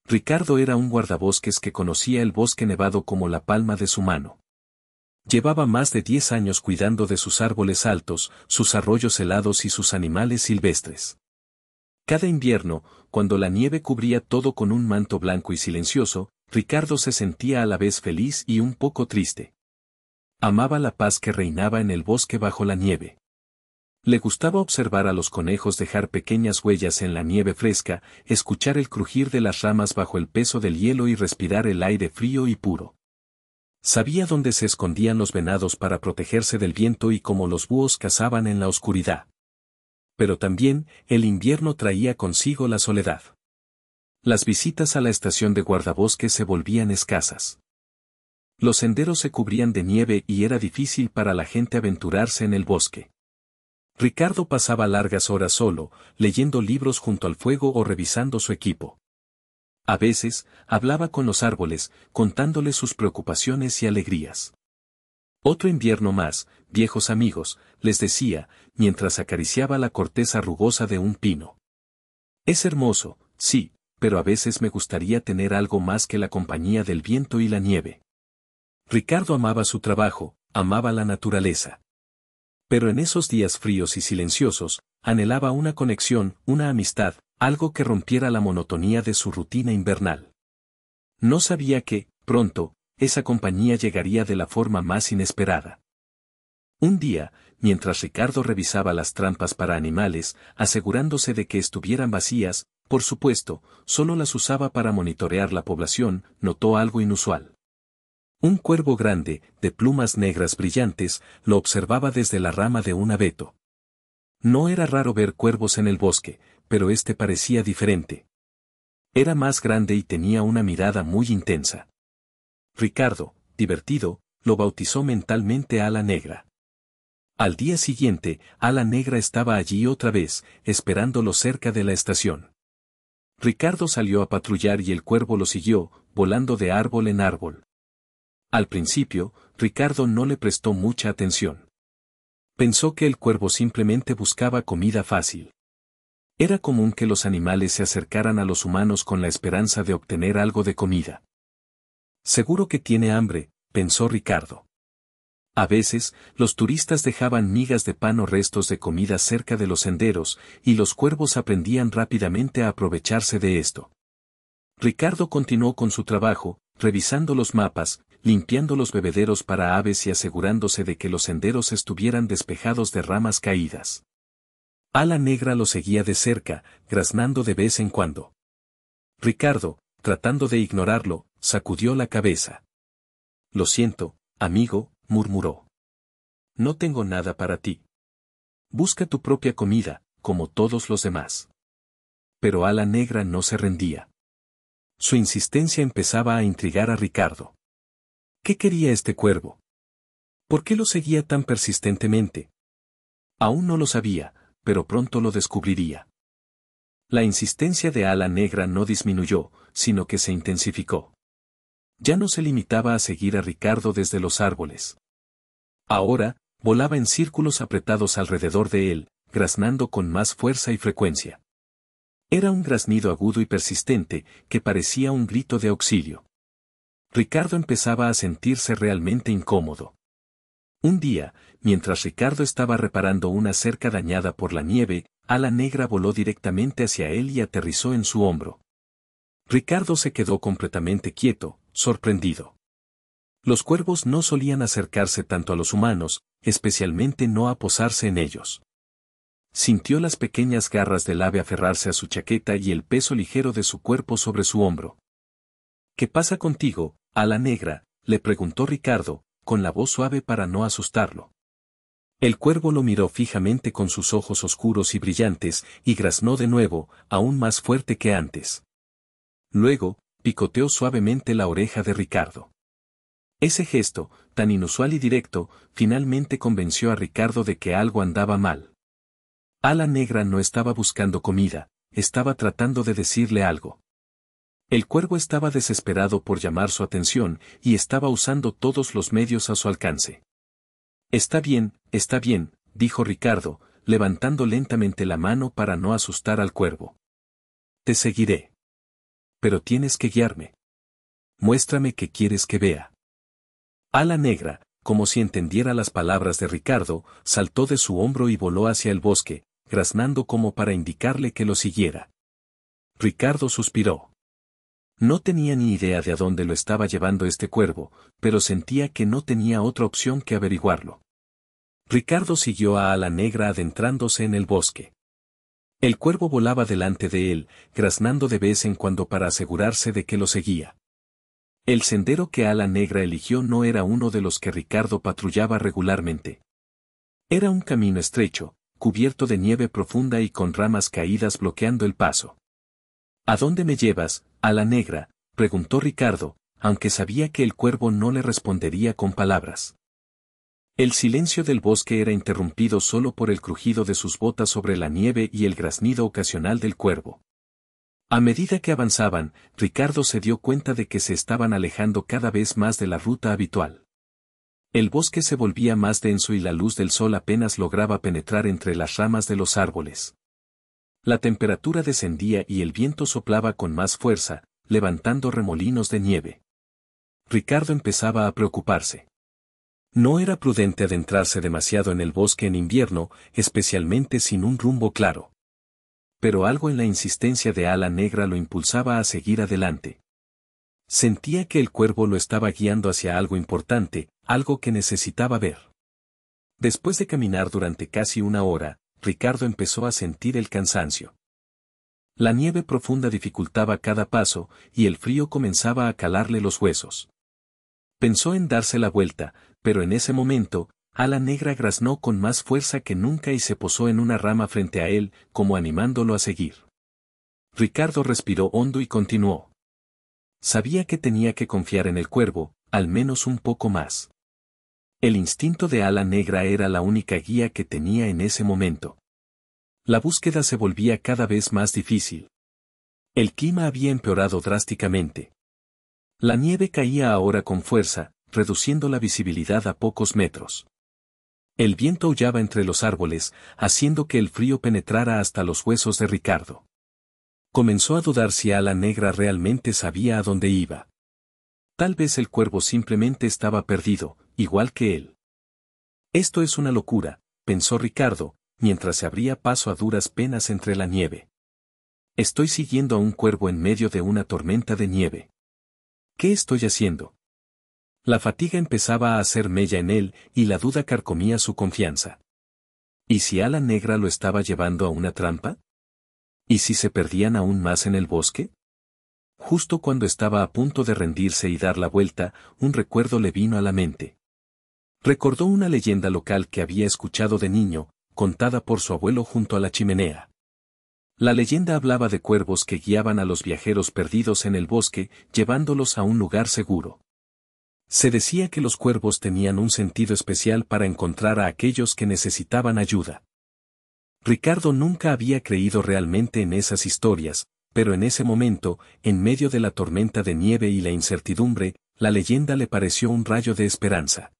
Ricardo era un guardabosques que conocía el bosque nevado como la palma de su mano. Llevaba más de 10 años cuidando de sus árboles altos, sus arroyos helados y sus animales silvestres. Cada invierno, cuando la nieve cubría todo con un manto blanco y silencioso, Ricardo se sentía a la vez feliz y un poco triste. Amaba la paz que reinaba en el bosque bajo la nieve. Le gustaba observar a los conejos dejar pequeñas huellas en la nieve fresca, escuchar el crujir de las ramas bajo el peso del hielo y respirar el aire frío y puro. Sabía dónde se escondían los venados para protegerse del viento y cómo los búhos cazaban en la oscuridad. Pero también, el invierno traía consigo la soledad. Las visitas a la estación de guardabosques se volvían escasas. Los senderos se cubrían de nieve y era difícil para la gente aventurarse en el bosque. Ricardo pasaba largas horas solo, leyendo libros junto al fuego o revisando su equipo. A veces, hablaba con los árboles, contándoles sus preocupaciones y alegrías. Otro invierno más, viejos amigos, les decía, mientras acariciaba la corteza rugosa de un pino. Es hermoso, sí, pero a veces me gustaría tener algo más que la compañía del viento y la nieve. Ricardo amaba su trabajo, amaba la naturaleza. Pero en esos días fríos y silenciosos, anhelaba una conexión, una amistad, algo que rompiera la monotonía de su rutina invernal. No sabía que, pronto, esa compañía llegaría de la forma más inesperada. Un día, mientras Ricardo revisaba las trampas para animales, asegurándose de que estuvieran vacías, por supuesto, solo las usaba para monitorear la población, notó algo inusual. Un cuervo grande, de plumas negras brillantes, lo observaba desde la rama de un abeto. No era raro ver cuervos en el bosque, pero este parecía diferente. Era más grande y tenía una mirada muy intensa. Ricardo, divertido, lo bautizó mentalmente Ala Negra. Al día siguiente, Ala Negra estaba allí otra vez, esperándolo cerca de la estación. Ricardo salió a patrullar y el cuervo lo siguió, volando de árbol en árbol. Al principio, Ricardo no le prestó mucha atención. Pensó que el cuervo simplemente buscaba comida fácil. Era común que los animales se acercaran a los humanos con la esperanza de obtener algo de comida. Seguro que tiene hambre, pensó Ricardo. A veces, los turistas dejaban migas de pan o restos de comida cerca de los senderos, y los cuervos aprendían rápidamente a aprovecharse de esto. Ricardo continuó con su trabajo, revisando los mapas, limpiando los bebederos para aves y asegurándose de que los senderos estuvieran despejados de ramas caídas. Ala Negra lo seguía de cerca, graznando de vez en cuando. Ricardo, tratando de ignorarlo, sacudió la cabeza. Lo siento, amigo, murmuró. No tengo nada para ti. Busca tu propia comida, como todos los demás. Pero Ala Negra no se rendía. Su insistencia empezaba a intrigar a Ricardo. ¿Qué quería este cuervo? ¿Por qué lo seguía tan persistentemente? Aún no lo sabía, pero pronto lo descubriría. La insistencia de Ala Negra no disminuyó, sino que se intensificó. Ya no se limitaba a seguir a Ricardo desde los árboles. Ahora, volaba en círculos apretados alrededor de él, graznando con más fuerza y frecuencia. Era un graznido agudo y persistente, que parecía un grito de auxilio. Ricardo empezaba a sentirse realmente incómodo. Un día, mientras Ricardo estaba reparando una cerca dañada por la nieve, Ala Negra voló directamente hacia él y aterrizó en su hombro. Ricardo se quedó completamente quieto, sorprendido. Los cuervos no solían acercarse tanto a los humanos, especialmente no a posarse en ellos. Sintió las pequeñas garras del ave aferrarse a su chaqueta y el peso ligero de su cuerpo sobre su hombro. ¿Qué pasa contigo, Ala Negra?, le preguntó Ricardo, con la voz suave para no asustarlo. El cuervo lo miró fijamente con sus ojos oscuros y brillantes, y graznó de nuevo, aún más fuerte que antes. Luego, picoteó suavemente la oreja de Ricardo. Ese gesto, tan inusual y directo, finalmente convenció a Ricardo de que algo andaba mal. Ala Negra no estaba buscando comida, estaba tratando de decirle algo. El cuervo estaba desesperado por llamar su atención, y estaba usando todos los medios a su alcance. Está bien, dijo Ricardo, levantando lentamente la mano para no asustar al cuervo. Te seguiré. pero tienes que guiarme. Muéstrame qué quieres que vea. Ala Negra, como si entendiera las palabras de Ricardo, saltó de su hombro y voló hacia el bosque, graznando como para indicarle que lo siguiera. Ricardo suspiró. No tenía ni idea de a dónde lo estaba llevando este cuervo, pero sentía que no tenía otra opción que averiguarlo. Ricardo siguió a Ala Negra adentrándose en el bosque. El cuervo volaba delante de él, graznando de vez en cuando para asegurarse de que lo seguía. El sendero que Ala Negra eligió no era uno de los que Ricardo patrullaba regularmente. Era un camino estrecho, cubierto de nieve profunda y con ramas caídas bloqueando el paso. ¿A dónde me llevas, Ala Negra?, preguntó Ricardo, aunque sabía que el cuervo no le respondería con palabras. El silencio del bosque era interrumpido solo por el crujido de sus botas sobre la nieve y el graznido ocasional del cuervo. A medida que avanzaban, Ricardo se dio cuenta de que se estaban alejando cada vez más de la ruta habitual. El bosque se volvía más denso y la luz del sol apenas lograba penetrar entre las ramas de los árboles. La temperatura descendía y el viento soplaba con más fuerza, levantando remolinos de nieve. Ricardo empezaba a preocuparse. No era prudente adentrarse demasiado en el bosque en invierno, especialmente sin un rumbo claro. Pero algo en la insistencia de Ala Negra lo impulsaba a seguir adelante. Sentía que el cuervo lo estaba guiando hacia algo importante, algo que necesitaba ver. Después de caminar durante casi una hora, Ricardo empezó a sentir el cansancio. La nieve profunda dificultaba cada paso, y el frío comenzaba a calarle los huesos. Pensó en darse la vuelta, pero en ese momento, Ala Negra graznó con más fuerza que nunca y se posó en una rama frente a él, como animándolo a seguir. Ricardo respiró hondo y continuó. Sabía que tenía que confiar en el cuervo, al menos un poco más. El instinto de Ala Negra era la única guía que tenía en ese momento. La búsqueda se volvía cada vez más difícil. El clima había empeorado drásticamente. La nieve caía ahora con fuerza, reduciendo la visibilidad a pocos metros. El viento aullaba entre los árboles, haciendo que el frío penetrara hasta los huesos de Ricardo. Comenzó a dudar si Ala Negra realmente sabía a dónde iba. Tal vez el cuervo simplemente estaba perdido, igual que él. Esto es una locura, pensó Ricardo, mientras se abría paso a duras penas entre la nieve. Estoy siguiendo a un cuervo en medio de una tormenta de nieve. ¿Qué estoy haciendo? La fatiga empezaba a hacer mella en él y la duda carcomía su confianza. ¿Y si Ala Negra lo estaba llevando a una trampa? ¿Y si se perdían aún más en el bosque? Justo cuando estaba a punto de rendirse y dar la vuelta, un recuerdo le vino a la mente. Recordó una leyenda local que había escuchado de niño, contada por su abuelo junto a la chimenea. La leyenda hablaba de cuervos que guiaban a los viajeros perdidos en el bosque, llevándolos a un lugar seguro. Se decía que los cuervos tenían un sentido especial para encontrar a aquellos que necesitaban ayuda. Ricardo nunca había creído realmente en esas historias, pero en ese momento, en medio de la tormenta de nieve y la incertidumbre, la leyenda le pareció un rayo de esperanza.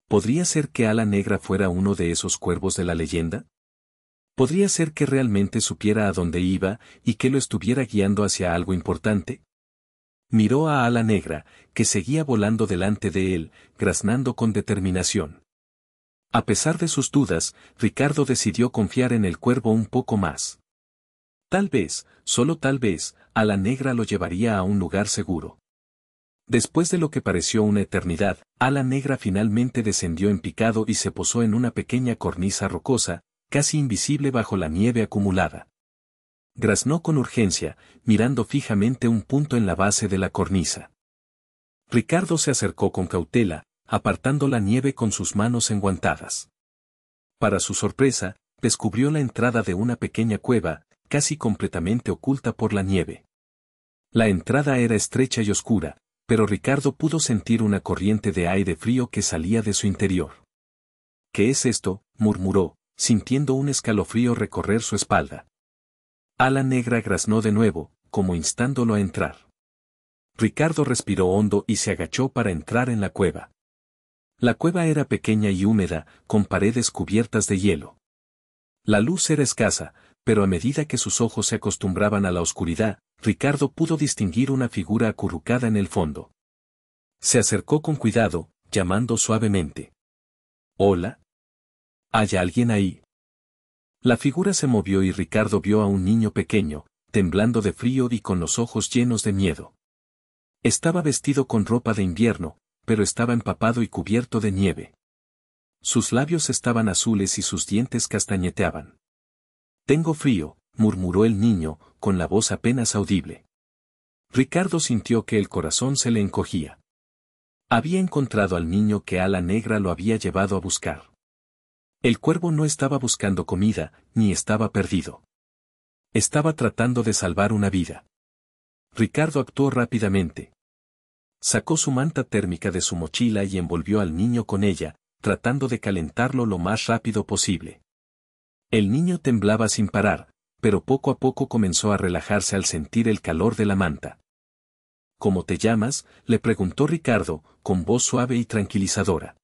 ¿Podría ser que Ala Negra fuera uno de esos cuervos de la leyenda? ¿Podría ser que realmente supiera a dónde iba y que lo estuviera guiando hacia algo importante? Miró a Ala Negra, que seguía volando delante de él, graznando con determinación. A pesar de sus dudas, Ricardo decidió confiar en el cuervo un poco más. Tal vez, solo tal vez, Ala Negra lo llevaría a un lugar seguro. Después de lo que pareció una eternidad, Ala Negra finalmente descendió en picado y se posó en una pequeña cornisa rocosa, casi invisible bajo la nieve acumulada. Graznó con urgencia, mirando fijamente un punto en la base de la cornisa. Ricardo se acercó con cautela, apartando la nieve con sus manos enguantadas. Para su sorpresa, descubrió la entrada de una pequeña cueva, casi completamente oculta por la nieve. La entrada era estrecha y oscura, pero Ricardo pudo sentir una corriente de aire frío que salía de su interior. ¿Qué es esto?, murmuró, sintiendo un escalofrío recorrer su espalda. Ala Negra graznó de nuevo, como instándolo a entrar. Ricardo respiró hondo y se agachó para entrar en la cueva. La cueva era pequeña y húmeda, con paredes cubiertas de hielo. La luz era escasa, Pero a medida que sus ojos se acostumbraban a la oscuridad, Ricardo pudo distinguir una figura acurrucada en el fondo. Se acercó con cuidado, llamando suavemente. «Hola. ¿Hay alguien ahí?» La figura se movió y Ricardo vio a un niño pequeño, temblando de frío y con los ojos llenos de miedo. Estaba vestido con ropa de invierno, pero estaba empapado y cubierto de nieve. Sus labios estaban azules y sus dientes castañeteaban. «Tengo frío», murmuró el niño, con la voz apenas audible. Ricardo sintió que el corazón se le encogía. Había encontrado al niño que Ala Negra lo había llevado a buscar. El cuervo no estaba buscando comida, ni estaba perdido. Estaba tratando de salvar una vida. Ricardo actuó rápidamente. Sacó su manta térmica de su mochila y envolvió al niño con ella, tratando de calentarlo lo más rápido posible. El niño temblaba sin parar, pero poco a poco comenzó a relajarse al sentir el calor de la manta. «¿Cómo te llamas?», le preguntó Ricardo, con voz suave y tranquilizadora.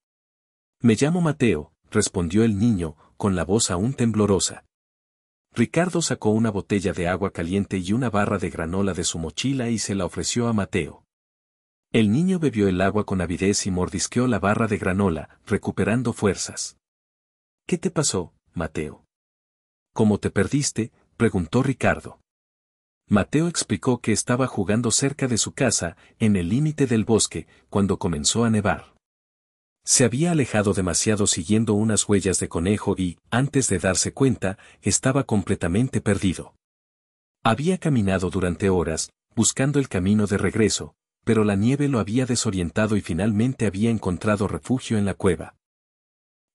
«Me llamo Mateo», respondió el niño, con la voz aún temblorosa. Ricardo sacó una botella de agua caliente y una barra de granola de su mochila y se la ofreció a Mateo. El niño bebió el agua con avidez y mordisqueó la barra de granola, recuperando fuerzas. «¿Qué te pasó, Mateo?» «¿Cómo te perdiste?», preguntó Ricardo. Mateo explicó que estaba jugando cerca de su casa, en el límite del bosque, cuando comenzó a nevar. Se había alejado demasiado siguiendo unas huellas de conejo y, antes de darse cuenta, estaba completamente perdido. Había caminado durante horas, buscando el camino de regreso, pero la nieve lo había desorientado y finalmente había encontrado refugio en la cueva.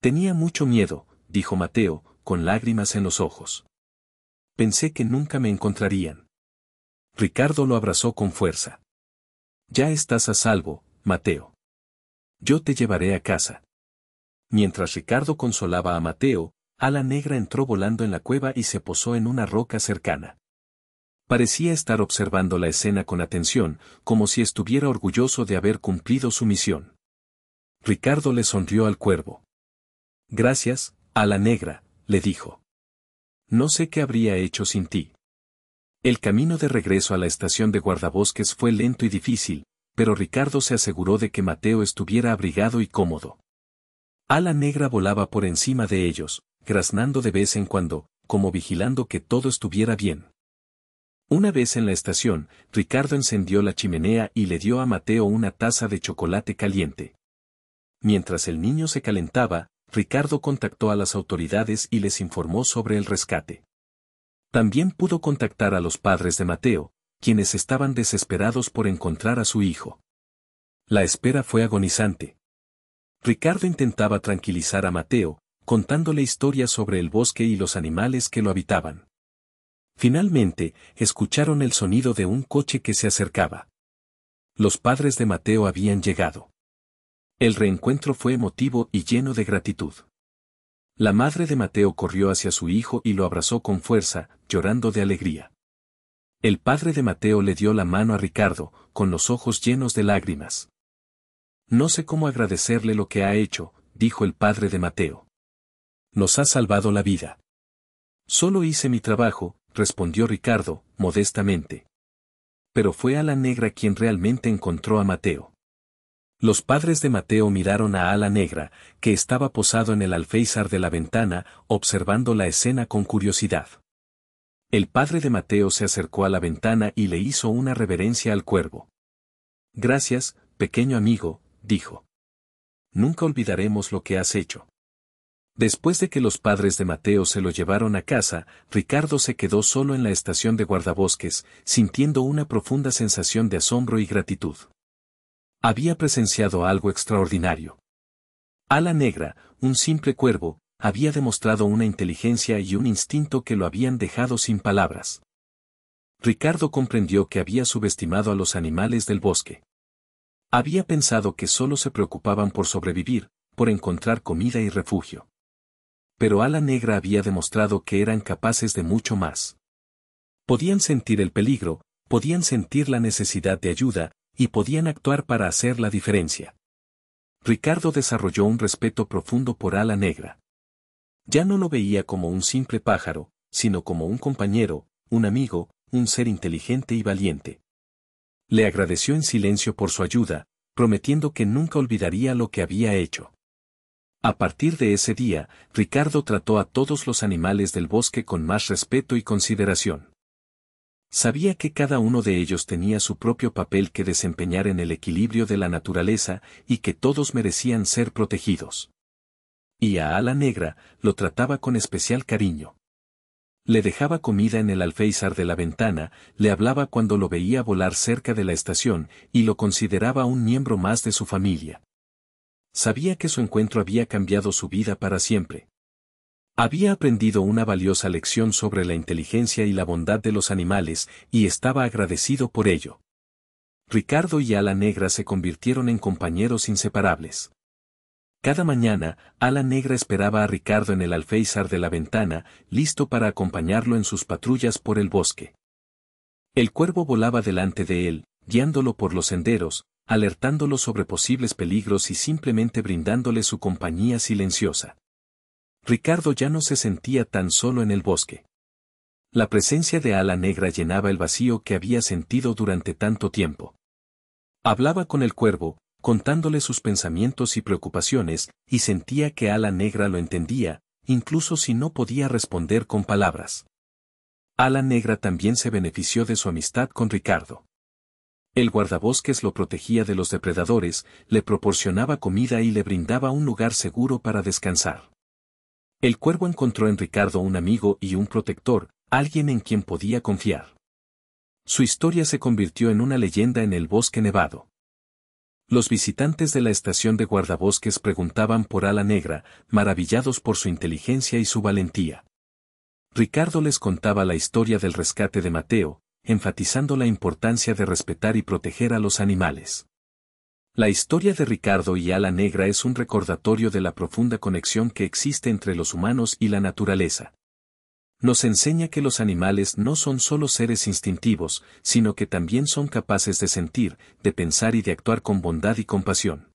«Tenía mucho miedo», dijo Mateo, con lágrimas en los ojos. «Pensé que nunca me encontrarían». Ricardo lo abrazó con fuerza. «Ya estás a salvo, Mateo. Yo te llevaré a casa». Mientras Ricardo consolaba a Mateo, Ala Negra entró volando en la cueva y se posó en una roca cercana. Parecía estar observando la escena con atención, como si estuviera orgulloso de haber cumplido su misión. Ricardo le sonrió al cuervo. «Gracias, Ala Negra», le dijo. «No sé qué habría hecho sin ti». El camino de regreso a la estación de guardabosques fue lento y difícil, pero Ricardo se aseguró de que Mateo estuviera abrigado y cómodo. Ala Negra volaba por encima de ellos, graznando de vez en cuando, como vigilando que todo estuviera bien. Una vez en la estación, Ricardo encendió la chimenea y le dio a Mateo una taza de chocolate caliente. Mientras el niño se calentaba, Ricardo contactó a las autoridades y les informó sobre el rescate. También pudo contactar a los padres de Mateo, quienes estaban desesperados por encontrar a su hijo. La espera fue agonizante. Ricardo intentaba tranquilizar a Mateo, contándole historias sobre el bosque y los animales que lo habitaban. Finalmente, escucharon el sonido de un coche que se acercaba. Los padres de Mateo habían llegado. El reencuentro fue emotivo y lleno de gratitud. La madre de Mateo corrió hacia su hijo y lo abrazó con fuerza, llorando de alegría. El padre de Mateo le dio la mano a Ricardo, con los ojos llenos de lágrimas. «No sé cómo agradecerle lo que ha hecho», dijo el padre de Mateo. «Nos ha salvado la vida». «Solo hice mi trabajo», respondió Ricardo, modestamente. Pero fue Ala Negra quien realmente encontró a Mateo. Los padres de Mateo miraron a Ala Negra, que estaba posado en el alféizar de la ventana, observando la escena con curiosidad. El padre de Mateo se acercó a la ventana y le hizo una reverencia al cuervo. «Gracias, pequeño amigo», dijo. «Nunca olvidaremos lo que has hecho». Después de que los padres de Mateo se lo llevaron a casa, Ricardo se quedó solo en la estación de guardabosques, sintiendo una profunda sensación de asombro y gratitud. Había presenciado algo extraordinario. Ala Negra, un simple cuervo, había demostrado una inteligencia y un instinto que lo habían dejado sin palabras. Ricardo comprendió que había subestimado a los animales del bosque. Había pensado que solo se preocupaban por sobrevivir, por encontrar comida y refugio. Pero Ala Negra había demostrado que eran capaces de mucho más. Podían sentir el peligro, podían sentir la necesidad de ayuda, y podían actuar para hacer la diferencia. Ricardo desarrolló un respeto profundo por Ala Negra. Ya no lo veía como un simple pájaro, sino como un compañero, un amigo, un ser inteligente y valiente. Le agradeció en silencio por su ayuda, prometiendo que nunca olvidaría lo que había hecho. A partir de ese día, Ricardo trató a todos los animales del bosque con más respeto y consideración. Sabía que cada uno de ellos tenía su propio papel que desempeñar en el equilibrio de la naturaleza y que todos merecían ser protegidos. Y a Ala Negra lo trataba con especial cariño. Le dejaba comida en el alféizar de la ventana, le hablaba cuando lo veía volar cerca de la estación y lo consideraba un miembro más de su familia. Sabía que su encuentro había cambiado su vida para siempre. Había aprendido una valiosa lección sobre la inteligencia y la bondad de los animales, y estaba agradecido por ello. Ricardo y Ala Negra se convirtieron en compañeros inseparables. Cada mañana, Ala Negra esperaba a Ricardo en el alféizar de la ventana, listo para acompañarlo en sus patrullas por el bosque. El cuervo volaba delante de él, guiándolo por los senderos, alertándolo sobre posibles peligros y simplemente brindándole su compañía silenciosa. Ricardo ya no se sentía tan solo en el bosque. La presencia de Ala Negra llenaba el vacío que había sentido durante tanto tiempo. Hablaba con el cuervo, contándole sus pensamientos y preocupaciones, y sentía que Ala Negra lo entendía, incluso si no podía responder con palabras. Ala Negra también se benefició de su amistad con Ricardo. El guardabosques lo protegía de los depredadores, le proporcionaba comida y le brindaba un lugar seguro para descansar. El cuervo encontró en Ricardo un amigo y un protector, alguien en quien podía confiar. Su historia se convirtió en una leyenda en el bosque nevado. Los visitantes de la estación de guardabosques preguntaban por Ala Negra, maravillados por su inteligencia y su valentía. Ricardo les contaba la historia del rescate de Mateo, enfatizando la importancia de respetar y proteger a los animales. La historia de Ricardo y Ala Negra es un recordatorio de la profunda conexión que existe entre los humanos y la naturaleza. Nos enseña que los animales no son solo seres instintivos, sino que también son capaces de sentir, de pensar y de actuar con bondad y compasión.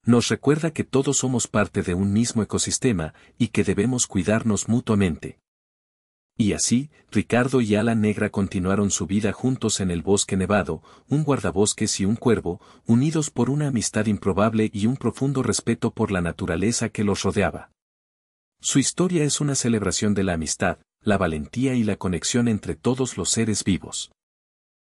Nos recuerda que todos somos parte de un mismo ecosistema y que debemos cuidarnos mutuamente. Y así, Ricardo y Ala Negra continuaron su vida juntos en el bosque nevado, un guardabosques y un cuervo, unidos por una amistad improbable y un profundo respeto por la naturaleza que los rodeaba. Su historia es una celebración de la amistad, la valentía y la conexión entre todos los seres vivos.